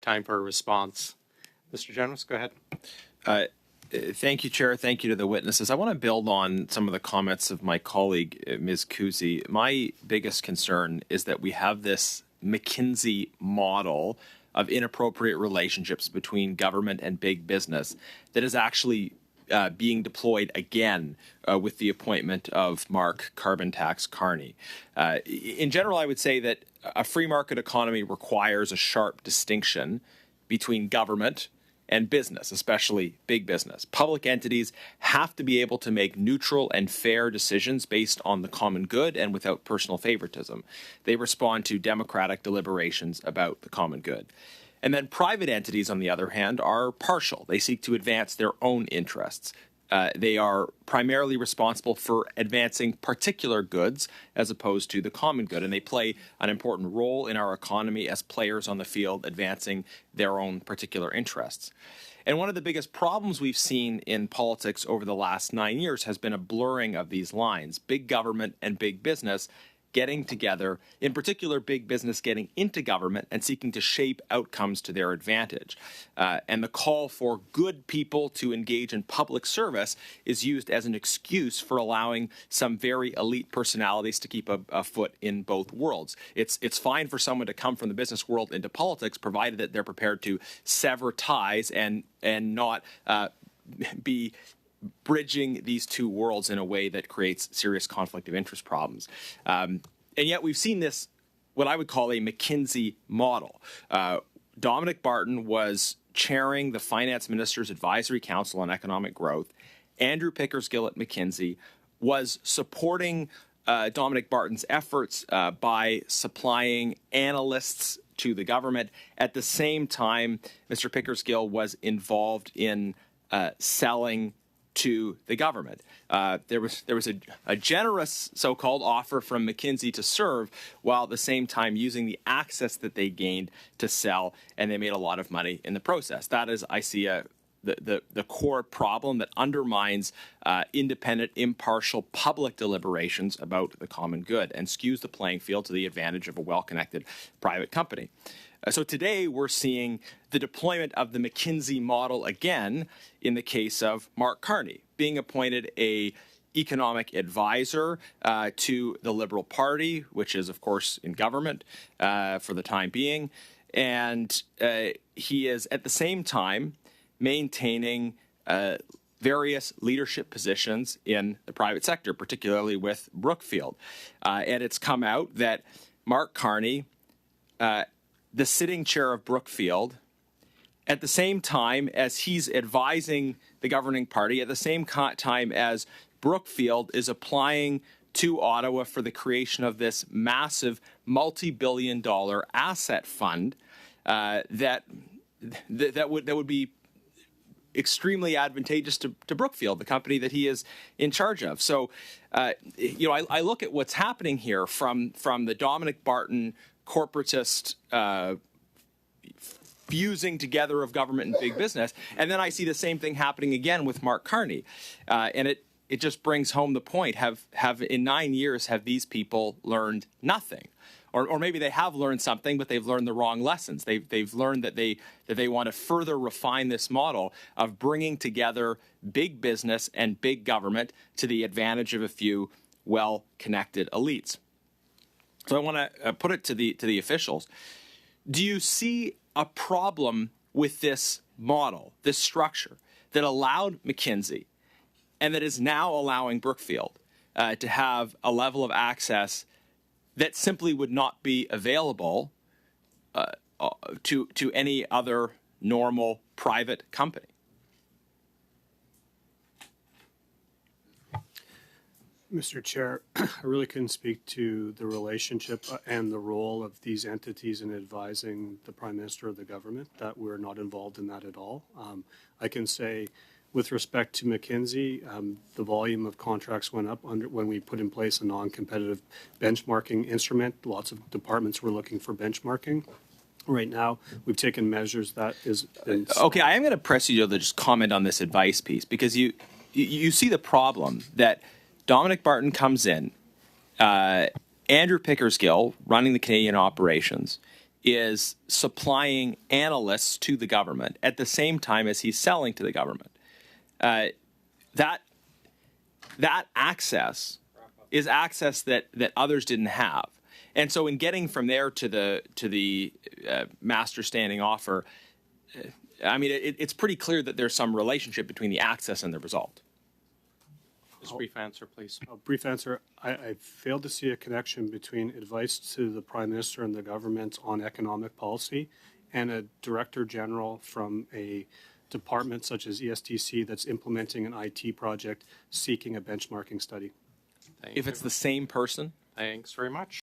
Time for a response. Mr. Generous, go ahead. Thank you, Chair. Thank you to the witnesses. I want to build on some of the comments of my colleague, Ms. Kuzi. My biggest concern is that we have this McKinsey model of inappropriate relationships between government and big business that is actually being deployed again with the appointment of Mark Carbon Tax Carney. In general, I would say that a free market economy requires a sharp distinction between government and business, especially big business. Public entities have to be able to make neutral and fair decisions based on the common good and without personal favoritism. They respond to democratic deliberations about the common good. And then private entities, on the other hand, are partial. They seek to advance their own interests. They are primarily responsible for advancing particular goods as opposed to the common good, and they play an important role in our economy as players on the field advancing their own particular interests. And one of the biggest problems we've seen in politics over the last 9 years has been a blurring of these lines, big government and big business getting together, in particular big business getting into government and seeking to shape outcomes to their advantage. And the call for good people to engage in public service is used as an excuse for allowing some very elite personalities to keep a foot in both worlds. It's fine for someone to come from the business world into politics, provided that they're prepared to sever ties and not be bridging these two worlds in a way that creates serious conflict of interest problems. And yet we've seen this, what I would call a McKinsey model. Dominic Barton was chairing the Finance Minister's Advisory Council on Economic Growth. Andrew Pickersgill at McKinsey was supporting Dominic Barton's efforts by supplying analysts to the government. At the same time, Mr. Pickersgill was involved in selling to the government. There was a generous so-called offer from McKinsey to serve, while at the same time using the access that they gained to sell, and they made a lot of money in the process. That is, I see, the core problem that undermines independent, impartial public deliberations about the common good and skews the playing field to the advantage of a well-connected private company. So today we're seeing the deployment of the McKinsey model again in the case of Mark Carney, being appointed a economic advisor to the Liberal Party, which is, of course, in government for the time being. And he is at the same time maintaining various leadership positions in the private sector, particularly with Brookfield. And it's come out that Mark Carney, the sitting chair of Brookfield, at the same time as he's advising the governing party, at the same time as Brookfield is applying to Ottawa for the creation of this massive multi-billion-dollar asset fund that would be extremely advantageous to Brookfield, the company that he is in charge of. So, I look at what's happening here from the Dominic Barton corporatist fusing together of government and big business, and then I see the same thing happening again with Mark Carney, and it just brings home the point: have in 9 years have these people learned nothing, or maybe they have learned something, but they've learned the wrong lessons. They've learned that they want to further refine this model of bringing together big business and big government to the advantage of a few well-connected elites. So I want to put it to the officials. Do you see a problem with this model, this structure that allowed McKinsey and that is now allowing Brookfield to have a level of access that simply would not be available to any other normal private company? Mr. Chair, I really couldn't speak to the relationship and the role of these entities in advising the Prime Minister of the government. That we're not involved in that at all. I can say, with respect to McKinsey, the volume of contracts went up when we put in place a non-competitive benchmarking instrument. Lots of departments were looking for benchmarking. Right now, we've taken measures that is... Okay, I am going to press you to just comment on this advice piece, because you see the problem that Dominic Barton comes in, Andrew Pickersgill, running the Canadian operations, is supplying analysts to the government at the same time as he's selling to the government. That access is access that others didn't have. And so in getting from there to the master standing offer, I mean, it's pretty clear that there's some relationship between the access and the result. Just a brief answer, please. A brief answer. I failed to see a connection between advice to the Prime Minister and the government on economic policy and a Director General from a department such as ESTC that's implementing an IT project seeking a benchmarking study. Thank If you. it's the same person, Thanks very much.